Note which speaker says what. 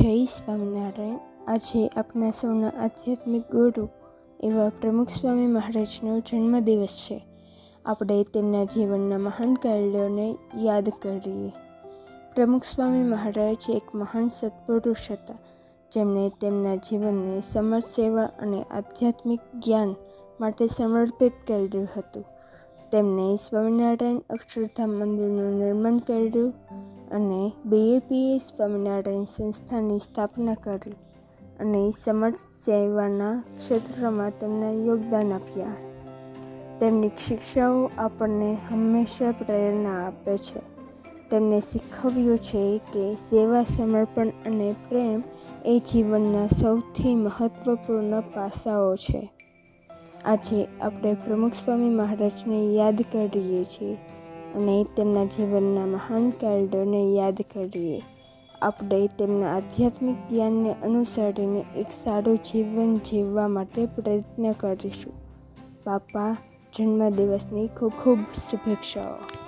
Speaker 1: જય સ્વામિનારાયણ. આજે આપણા સૌના આધ્યાત્મિક ગુરુ એવા પ્રમુખ સ્વામી મહારાજનો જન્મદિવસ છે. આપણે તેમના જીવનના મહાન કાર્યોને યાદ કરીએ. પ્રમુખ સ્વામી મહારાજ એક મહાન સત્પુરુષ હતા, જેમણે તેમના જીવનને સમર્થ સેવા અને આધ્યાત્મિક જ્ઞાન માટે સમર્પિત કર્યું હતું. તેમણે સ્વામિનારાયણ અક્ષરધામ મંદિરનું નિર્માણ કર્યું અને BAPS સ્વામિનારાયણ સંસ્થાની સ્થાપના કરી અને સમર્થ સેવાના ક્ષેત્રમાં તેમના યોગદાન આપ્યા. તેમની શિક્ષાઓ આપણને હંમેશા પ્રેરણા આપે છે. તેમણે શીખવ્યું છે કે સેવા, સમર્પણ અને પ્રેમ એ જીવનના સૌથી મહત્વપૂર્ણ પાસાઓ છે. આજે આપણે પ્રમુખ સ્વામી મહારાજને યાદ કરીએ છીએ અને તેમના જીવનના મહાન કાર્યોને યાદ કરીએ. આપણે તેમના આધ્યાત્મિક જ્ઞાનને અનુસરીને એક સારું જીવન જીવવા માટે પ્રયત્ન કરીશું. બાપા જન્મદિવસની ખૂબ ખૂબ શુભેચ્છાઓ.